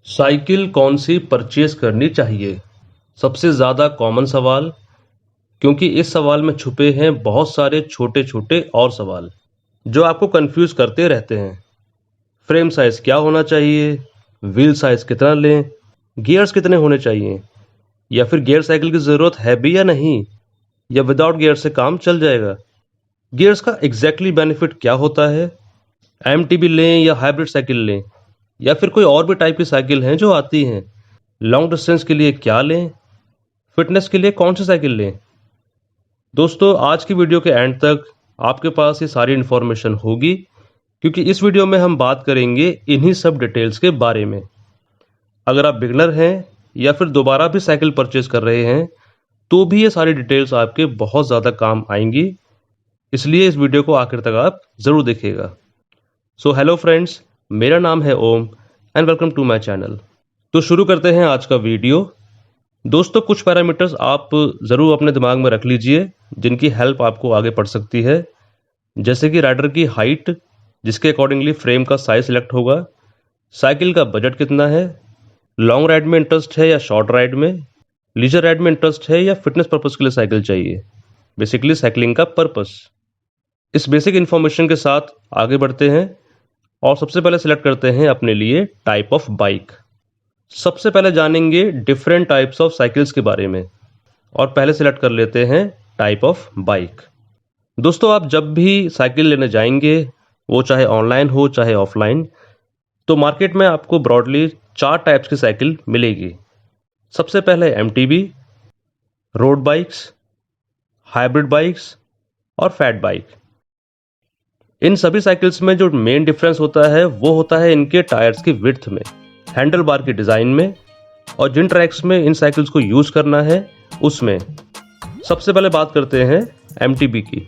Cycle कौन सी purchase करनी चाहिए? सबसे ज़्यादा कॉमन सवाल, क्योंकि इस सवाल में छुपे हैं बहुत सारे छोटे-छोटे और सवाल, जो आपको कंफ्यूज करते रहते हैं। फ्रेम साइज़ क्या होना चाहिए? व्हील साइज़ कितना लें? गियर्स कितने होने चाहिए? या फिर गियर साइकिल की ज़रूरत है भी या नहीं? या विदाउट गियर से काम चल जाएगा? गियर्स का एग्जैक्टली बेनिफिट क्या होता है? एमटीबी लें या हाइब्रिड साइकिल लें? या फिर कोई और भी टाइप की साइकिल हैं जो आती हैं? लॉन्ग डिस्टेंस के लिए क्या लें? फिटनेस के लिए कौन सी साइकिल लें? दोस्तों, आज की वीडियो के एंड तक आपके पास ये सारी इन्फॉर्मेशन होगी, क्योंकि इस वीडियो में हम बात करेंगे इन्हीं सब डिटेल्स के बारे में। अगर आप बिगनर हैं या फिर दोबारा भी साइकिल परचेज कर रहे हैं, तो भी ये सारी डिटेल्स आपके बहुत ज़्यादा काम आएंगी, इसलिए इस वीडियो को आखिर तक आप ज़रूर देखिएगा। सो हेलो फ्रेंड्स, मेरा नाम है Om and welcome to my channel. तो शुरू करते हैं आज का वीडियो। दोस्तों, कुछ पैरामीटर्स आप ज़रूर अपने दिमाग में रख लीजिए, जिनकी हेल्प आपको आगे पड़ सकती है। जैसे कि राइडर की हाइट, जिसके अकॉर्डिंगली फ्रेम का साइज सिलेक्ट होगा। साइकिल का बजट कितना है? लॉन्ग राइड में इंटरेस्ट है या शॉर्ट राइड में? लीजर राइड में इंटरेस्ट है या फिटनेस पर्पज़ के लिए साइकिल चाहिए? बेसिकली साइकिलिंग का पर्पस। इस बेसिक इन्फॉर्मेशन के साथ आगे बढ़ते हैं और सबसे पहले सिलेक्ट करते हैं अपने लिए टाइप ऑफ बाइक। सबसे पहले जानेंगे डिफरेंट टाइप्स ऑफ साइकिल्स के बारे में और पहले सिलेक्ट कर लेते हैं टाइप ऑफ बाइक। दोस्तों, आप जब भी साइकिल लेने जाएंगे, वो चाहे ऑनलाइन हो चाहे ऑफलाइन, तो मार्केट में आपको ब्रॉडली 4 टाइप्स की साइकिल मिलेगी। सबसे पहले MTB, road bikes, hybrid bikes और फैट बाइक। इन सभी साइकिल्स में जो मेन डिफरेंस होता है वो होता है इनके टायर्स की विड्थ में, हैंडल बार की डिज़ाइन में और जिन ट्रैक्स में इन साइकिल्स को यूज़ करना है उसमें। सबसे पहले बात करते हैं एमटीबी की।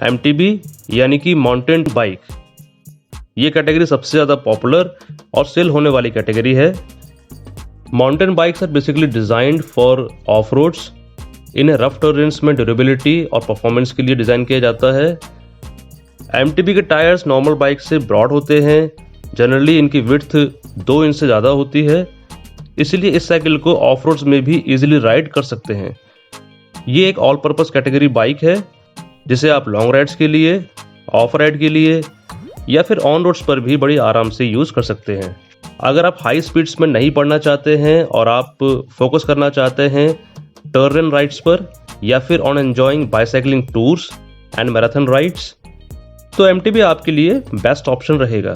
एमटीबी यानी कि माउंटेन बाइक, ये कैटेगरी सबसे ज़्यादा पॉपुलर और सेल होने वाली कैटेगरी है। Mountain bikes are basically designed for off roads. इन्हें रफ टेरेन्स में ड्यूरेबिलिटी और परफॉर्मेंस के लिए डिज़ाइन किया जाता है। एमटीबी के टायर्स नॉर्मल बाइक से ब्रॉड होते हैं। जनरली इनकी विड्थ 2 इंच से ज़्यादा होती है, इसलिए इस साइकिल को ऑफ रोड्स में भी इजीली राइड कर सकते हैं। ये एक ऑल पर्पस कैटेगरी बाइक है, जिसे आप लॉन्ग राइड्स के लिए, ऑफ राइड के लिए या फिर ऑन रोड्स पर भी बड़ी आराम से यूज़ कर सकते हैं। अगर आप हाई स्पीड्स में नहीं पढ़ना चाहते हैं और आप फोकस करना चाहते हैं टर्न राइड्स पर या फिर on enjoying bicycling tours and marathon rides, तो एमटीबी आपके लिए बेस्ट ऑप्शन रहेगा।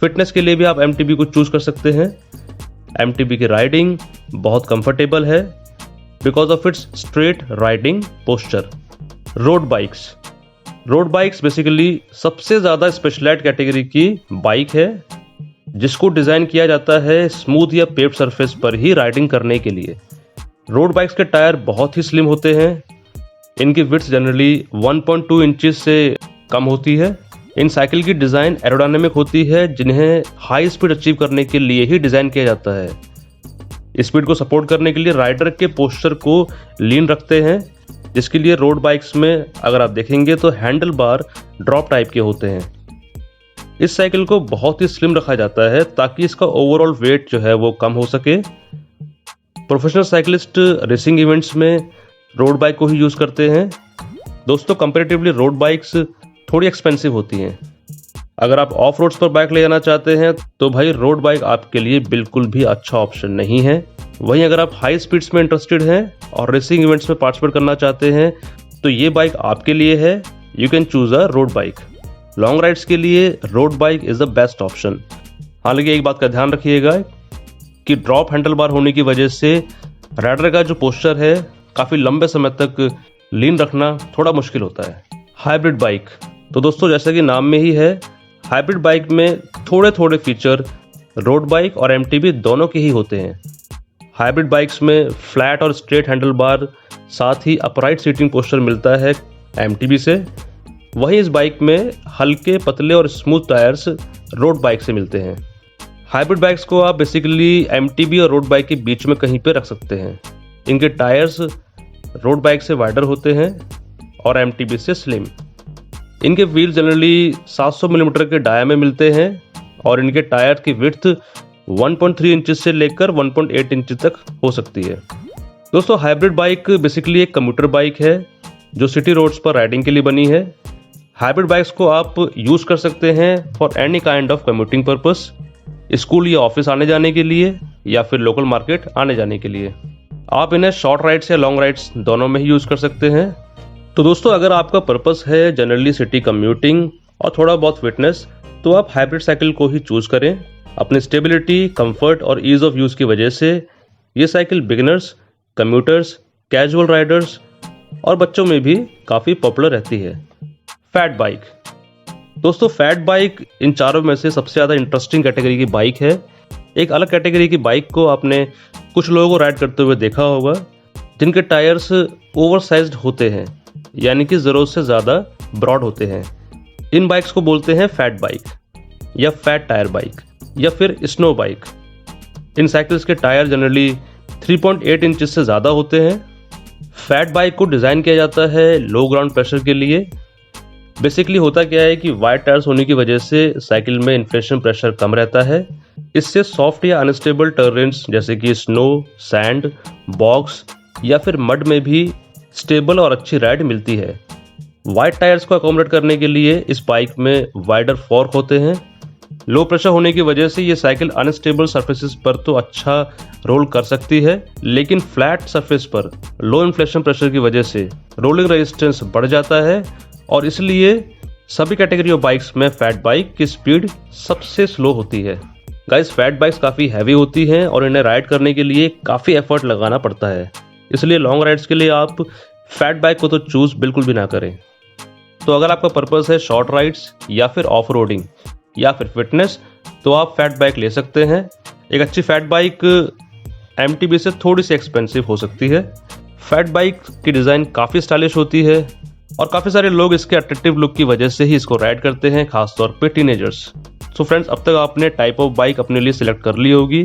फिटनेस के लिए भी आप एमटीबी को चूज कर सकते हैं। एमटीबी की राइडिंग बहुत कंफर्टेबल है because of its straight riding posture. Road bikes basically सबसे ज़्यादा स्पेशलाइज्ड कैटेगरी की बाइक है, जिसको डिज़ाइन किया जाता है स्मूथ या पेव्ड सरफेस पर ही राइडिंग करने के लिए। रोड बाइक्स के टायर बहुत ही स्लिम होते हैं। इनकी विड्थ जनरली 1.2 इंचेस से कम होती है। इन साइकिल की डिज़ाइन एरोडायनेमिक होती है, जिन्हें हाई स्पीड अचीव करने के लिए ही डिज़ाइन किया जाता है। स्पीड को सपोर्ट करने के लिए राइडर के पोस्चर को लीन रखते हैं, जिसके लिए रोड बाइक्स में अगर आप देखेंगे तो हैंडल बार ड्रॉप टाइप के होते हैं। इस साइकिल को बहुत ही स्लिम रखा जाता है ताकि इसका ओवरऑल वेट जो है वो कम हो सके। प्रोफेशनल साइकिलिस्ट रेसिंग इवेंट्स में रोड बाइक को ही यूज़ करते हैं। दोस्तों, कंपैरेटिवली रोड बाइक्स थोड़ी एक्सपेंसिव होती हैं। अगर आप ऑफ रोड्स पर बाइक ले जाना चाहते हैं तो भाई रोड बाइक आपके लिए बिल्कुल भी अच्छा ऑप्शन नहीं है। वहीं अगर आप हाई स्पीड्स में इंटरेस्टेड हैं और रेसिंग इवेंट्स में पार्टिसिपेट करना चाहते हैं तो ये बाइक आपके लिए है। You can choose a road bike. Long rides के लिए road bike is the best option. हालांकि एक बात का ध्यान रखिएगा कि ड्रॉप हैंडल बार होने की वजह से राइडर का जो पोस्चर है काफ़ी लंबे समय तक लीन रखना थोड़ा मुश्किल होता है। हाइब्रिड बाइक, तो दोस्तों जैसा कि नाम में ही है, हाइब्रिड बाइक में थोड़े थोड़े फीचर रोड बाइक और एमटीबी दोनों के ही होते हैं। हाइब्रिड बाइक्स में फ्लैट और स्ट्रेट हैंडल बार, साथ ही अपराइट सीटिंग पोस्चर मिलता है एमटीबी से। वहीं इस बाइक में हल्के, पतले और स्मूथ टायर्स रोड बाइक से मिलते हैं। हाइब्रिड बाइक्स को आप बेसिकली एमटीबी और रोड बाइक के बीच में कहीं पे रख सकते हैं। इनके टायर्स रोड बाइक से वाइडर होते हैं और एमटीबी से स्लिम। इनके व्हील जनरली 700 मिलीमीटर के डाया में मिलते हैं और इनके टायर की विड्थ 1.3 इंच से लेकर 1.8 इंच तक हो सकती है। दोस्तों हाइब्रिड बाइक बेसिकली एक कम्यूटर बाइक है जो सिटी रोड्स पर राइडिंग के लिए बनी है। हाइब्रिड बाइक्स को आप यूज़ कर सकते हैं for any kind of commuting purpose, school या ऑफिस आने जाने के लिए या फिर लोकल मार्केट आने जाने के लिए। आप इन्हें शॉर्ट राइड्स या लॉन्ग राइड्स दोनों में ही यूज़ कर सकते हैं। तो दोस्तों अगर आपका पर्पस है जनरली सिटी कम्यूटिंग और थोड़ा बहुत फिटनेस, तो आप हाइब्रिड साइकिल को ही चूज़ करें। अपनी स्टेबिलिटी, कंफर्ट और ईज़ ऑफ यूज़ की वजह से ये cycle beginners, commuters, casual Riders और बच्चों में भी काफ़ी पॉपुलर रहती है। Fat bike. दोस्तों फैट बाइक इन चारों में से सबसे ज़्यादा इंटरेस्टिंग कैटेगरी की बाइक है। एक अलग कैटेगरी की बाइक को आपने कुछ लोगों को राइड करते हुए देखा होगा जिनके टायर्स ओवरसाइज्ड होते हैं, यानी कि ज़रूरत से ज़्यादा ब्रॉड होते हैं। इन बाइक्स को बोलते हैं फैट बाइक या फैट टायर बाइक या फिर स्नो बाइक। इन साइकिल्स के टायर जनरली 3.8 इंच से ज़्यादा होते हैं। फैट बाइक को डिज़ाइन किया जाता है लो ग्राउंड प्रेशर के लिए। बेसिकली होता क्या है कि वाइड टायर्स होने की वजह से साइकिल में इन्फ्लेशन प्रेशर कम रहता है। इससे सॉफ्ट या अनस्टेबल टर्रेन्स जैसे कि स्नो, सैंड, बॉक्स या फिर मड में भी स्टेबल और अच्छी राइड मिलती है। वाइड टायर्स को अकोमोडेट करने के लिए इस बाइक में वाइडर फॉर्क होते हैं। लो प्रेशर होने की वजह से ये साइकिल अनस्टेबल सरफेसेस पर तो अच्छा रोल कर सकती है, लेकिन फ्लैट सरफेस पर लो इन्फ्लेशन प्रेशर की वजह से रोलिंग रेजिस्टेंस बढ़ जाता है और इसलिए सभी कैटेगरी ऑफ बाइक्स में फैट बाइक की स्पीड सबसे स्लो होती है। गाइस फैट बाइक्स काफ़ी हैवी होती हैं और इन्हें राइड करने के लिए काफ़ी एफर्ट लगाना पड़ता है, इसलिए लॉन्ग राइड्स के लिए आप फैट बाइक को तो चूज़ बिल्कुल भी ना करें। तो अगर आपका पर्पस है शॉर्ट राइड्स या फिर ऑफ रोडिंग या फिर फिटनेस, तो आप फैट बाइक ले सकते हैं। एक अच्छी फैट बाइक MTB से थोड़ी सी एक्सपेंसिव हो सकती है। फैट बाइक की डिज़ाइन काफ़ी स्टाइलिश होती है और काफ़ी सारे लोग इसके अट्रैक्टिव लुक की वजह से ही इसको राइड करते हैं, खासतौर पे टीनेजर्स। सो फ्रेंड्स, अब तक आपने टाइप ऑफ बाइक अपने लिए सिलेक्ट कर ली होगी।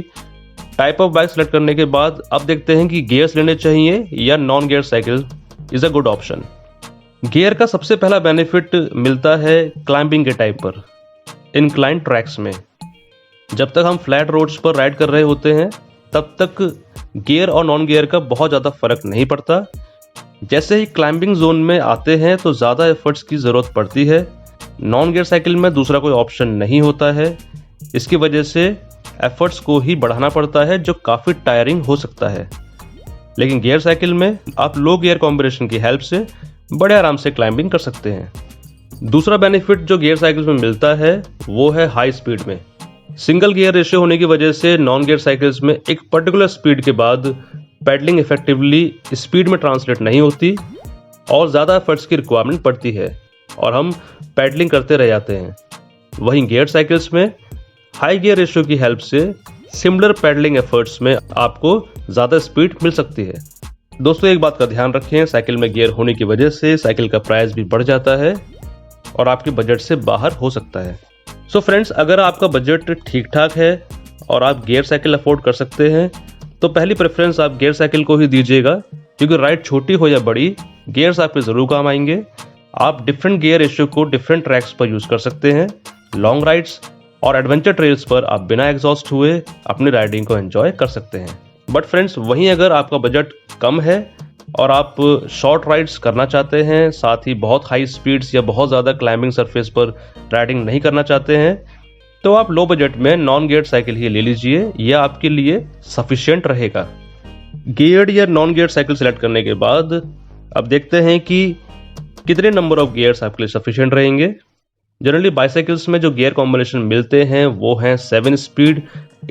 टाइप ऑफ बाइक सिलेक्ट करने के बाद अब देखते हैं कि गियर्स लेने चाहिए या non gear cycle is a good option. Gear का सबसे पहला बेनिफिट मिलता है क्लाइंबिंग के टाइम पर, इंक्लाइन ट्रैक्स में। जब तक हम फ्लैट रोड्स पर राइड कर रहे होते हैं तब तक गियर और नॉन गियर का बहुत ज़्यादा फर्क नहीं पड़ता। जैसे ही क्लाइंबिंग जोन में आते हैं तो ज़्यादा एफर्ट्स की ज़रूरत पड़ती है। नॉन गियर साइकिल में दूसरा कोई ऑप्शन नहीं होता है, इसकी वजह से एफर्ट्स को ही बढ़ाना पड़ता है जो काफ़ी टायरिंग हो सकता है। लेकिन गियर साइकिल में आप लो गियर कॉम्बिनेशन की हेल्प से बड़े आराम से क्लाइंबिंग कर सकते हैं। दूसरा बेनिफिट जो गियर साइकिल्स में मिलता है वो है हाई स्पीड में। सिंगल गियर रेशियो होने की वजह से नॉन गियर साइकिल्स में एक पर्टिकुलर स्पीड के बाद पैडलिंग इफेक्टिवली स्पीड में ट्रांसलेट नहीं होती और ज़्यादा एफर्ट्स की रिक्वायरमेंट पड़ती है और हम पैडलिंग करते रह जाते हैं। वहीं गियर साइकिल्स में हाई गियर रेशियो की हेल्प से सिमिलर पैडलिंग एफर्ट्स में आपको ज़्यादा स्पीड मिल सकती है। दोस्तों एक बात का ध्यान रखें, साइकिल में गियर होने की वजह से साइकिल का प्राइस भी बढ़ जाता है और आपके बजट से बाहर हो सकता है। सो फ्रेंड्स, अगर आपका बजट ठीक ठाक है और आप गियर साइकिल अफोर्ड कर सकते हैं तो पहली प्रेफरेंस आप गियर साइकिल को ही दीजिएगा, क्योंकि राइड छोटी हो या बड़ी गियर्स आपके ज़रूर काम आएंगे। आप डिफरेंट गियर रेशियो को डिफरेंट ट्रैक्स पर यूज़ कर सकते हैं। लॉन्ग राइड्स और एडवेंचर ट्रेल्स पर आप बिना एग्जॉस्ट हुए अपनी राइडिंग को एंजॉय कर सकते हैं। बट फ्रेंड्स, वहीं अगर आपका बजट कम है और आप शॉर्ट राइड्स करना चाहते हैं, साथ ही बहुत हाई स्पीड्स या बहुत ज़्यादा क्लाइंबिंग सरफेस पर राइडिंग नहीं करना चाहते हैं, तो आप लो बजट में नॉन गियर्ड साइकिल ही ले लीजिए, यह आपके लिए सफिशिएंट रहेगा। गियर्ड या नॉन गियर्ड साइकिल सेलेक्ट करने के बाद अब देखते हैं कि कितने नंबर ऑफ गियर्स आपके लिए सफिशिएंट रहेंगे। जनरली बाइसाइकिल्स में जो गियर कॉम्बिनेशन मिलते हैं वो हैं 7 स्पीड,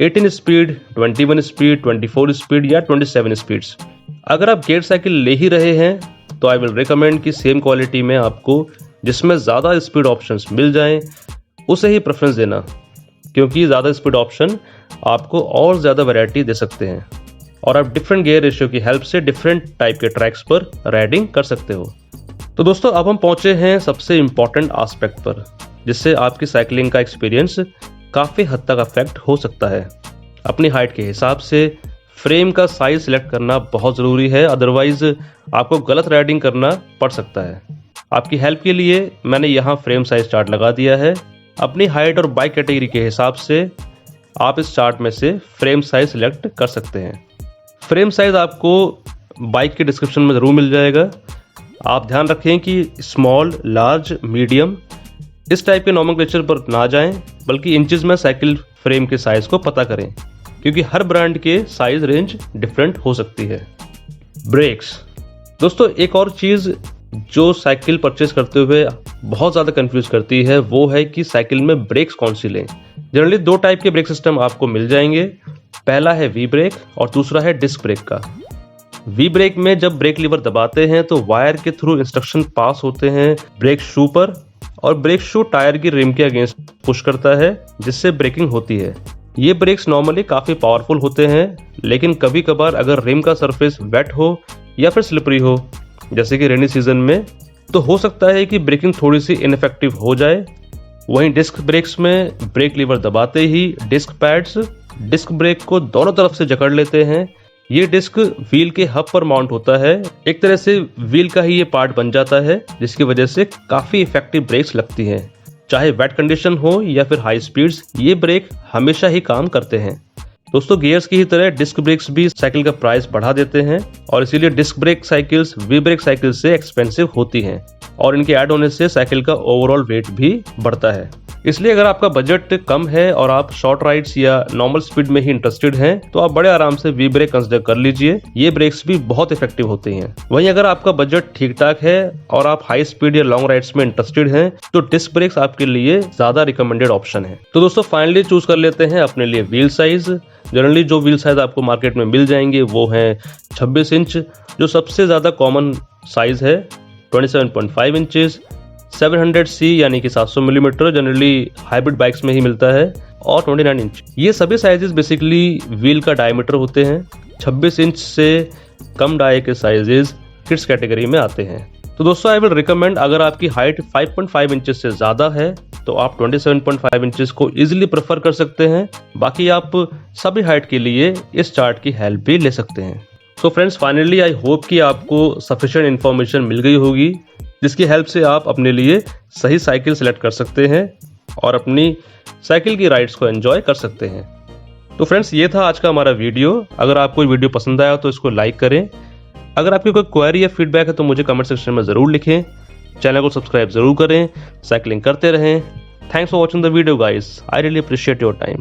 18 स्पीड, 21 स्पीड, 24 स्पीड या 27 स्पीड्स। अगर आप गियर साइकिल ले ही रहे हैं तो आई विल रिकमेंड कि सेम क्वालिटी में आपको जिसमें ज़्यादा स्पीड ऑप्शंस मिल जाएं उसे ही प्रेफरेंस देना, क्योंकि ज़्यादा स्पीड ऑप्शन आपको और ज़्यादा वैरायटी दे सकते हैं और आप डिफरेंट गियर रेशियो की हेल्प से डिफरेंट टाइप के ट्रैक्स पर राइडिंग कर सकते हो। तो दोस्तों, अब हम पहुंचे हैं सबसे इम्पॉर्टेंट एस्पेक्ट पर, जिससे आपकी साइकिलिंग का एक्सपीरियंस काफ़ी हद तक अफेक्ट हो सकता है। अपनी हाइट के हिसाब से फ्रेम का साइज सिलेक्ट करना बहुत ज़रूरी है, अदरवाइज आपको गलत राइडिंग करना पड़ सकता है। आपकी हेल्प के लिए मैंने यहाँ फ्रेम साइज चार्ट लगा दिया है। अपनी हाइट और बाइक कैटेगरी के हिसाब से आप इस चार्ट में से फ्रेम साइज सिलेक्ट कर सकते हैं। फ्रेम साइज आपको बाइक के डिस्क्रिप्शन में ज़रूर मिल जाएगा। आप ध्यान रखें कि स्मॉल, लार्ज, मीडियम इस टाइप के नॉमेनक्लेचर पर ना जाएं, बल्कि इंचेस में साइकिल फ्रेम के साइज़ को पता करें, क्योंकि हर ब्रांड के साइज रेंज डिफरेंट हो सकती है। ब्रेक्स दोस्तों, एक और चीज़ जो साइकिल परचेज करते हुए बहुत ज़्यादा कंफ्यूज करती है वो है कि साइकिल में ब्रेक्स कौन सी लें। जनरली दो टाइप के ब्रेक सिस्टम आपको मिल जाएंगे। पहला है वी ब्रेक और दूसरा है डिस्क ब्रेक का। वी ब्रेक में जब ब्रेक लीवर दबाते हैं तो वायर के थ्रू इंस्ट्रक्शन पास होते हैं ब्रेक शू पर, और ब्रेक शू टायर की रिम के अगेंस्ट पुश करता है, जिससे ब्रेकिंग होती है। ये ब्रेक्स नॉर्मली काफ़ी पावरफुल होते हैं, लेकिन कभी कभार अगर रिम का सरफेस वेट हो या फिर स्लिपरी हो, जैसे कि रेनी सीजन में, तो हो सकता है कि ब्रेकिंग थोड़ी सी इनफेक्टिव हो जाए। वहीं डिस्क ब्रेक्स में ब्रेक लीवर दबाते ही डिस्क पैड्स डिस्क ब्रेक को दोनों तरफ से जकड़ लेते हैं। ये डिस्क व्हील के हब पर माउंट होता है, एक तरह से व्हील का ही ये पार्ट बन जाता है, जिसकी वजह से काफ़ी इफेक्टिव ब्रेक्स लगती हैं। चाहे वेट कंडीशन हो या फिर हाई स्पीड्स, ये ब्रेक हमेशा ही काम करते हैं। दोस्तों, गियर्स की ही तरह डिस्क ब्रेक्स भी साइकिल का प्राइस बढ़ा देते हैं, और इसीलिए disc brake cycles V brake cycle से एक्सपेंसिव होती हैं, और इनके ऐड होने से साइकिल का ओवरऑल वेट भी बढ़ता है। इसलिए अगर आपका बजट कम है और आप शॉर्ट राइड्स या नॉर्मल स्पीड में ही इंटरेस्टेड हैं, तो आप बड़े आराम से वी ब्रेक कंसिडर कर लीजिए। ये ब्रेक्स भी बहुत इफेक्टिव होते हैं। वहीं अगर आपका बजट ठीक ठाक है और आप हाई स्पीड या लॉन्ग राइड्स में इंटरेस्टेड हैं, तो डिस्क ब्रेक्स आपके लिए ज्यादा रिकमेंडेड ऑप्शन है। तो दोस्तों, फाइनली चूज कर लेते हैं अपने लिए व्हील साइज। जनरली जो व्हील साइज आपको मार्केट में मिल जाएंगे वो हैं 26 इंच, जो सबसे ज़्यादा कॉमन साइज है, 27.5 इंचेस, 700C यानी कि 700 मिलीमीटर जनरली हाइब्रिड बाइक्स में ही मिलता है, और 29 इंच। ये सभी साइजेस बेसिकली व्हील का डायमीटर होते हैं। 26 इंच से कम डाय के साइजेस किड्स कैटेगरी में आते हैं। तो दोस्तों, आई विल रिकमेंड, अगर आपकी हाइट 5.5 इंचेस से ज़्यादा है तो आप 27.5 इंचेस को इजीली प्रेफर कर सकते हैं। बाकी आप सभी हाइट के लिए इस चार्ट की हेल्प भी ले सकते हैं। So friends, finally I hope कि आपको सफिशिएंट इन्फॉर्मेशन मिल गई होगी, जिसकी हेल्प से आप अपने लिए सही साइकिल सेलेक्ट कर सकते हैं और अपनी साइकिल की राइड्स को एंजॉय कर सकते हैं। तो फ्रेंड्स, ये था आज का हमारा वीडियो। अगर आपको वीडियो पसंद आया तो इसको लाइक करें। अगर आपकी कोई क्वेरी या फीडबैक है तो मुझे कमेंट सेक्शन में ज़रूर लिखें। चैनल को सब्सक्राइब ज़रूर करें। साइकिलिंग करते रहें। Thanks for watching the video guys. I really appreciate your time.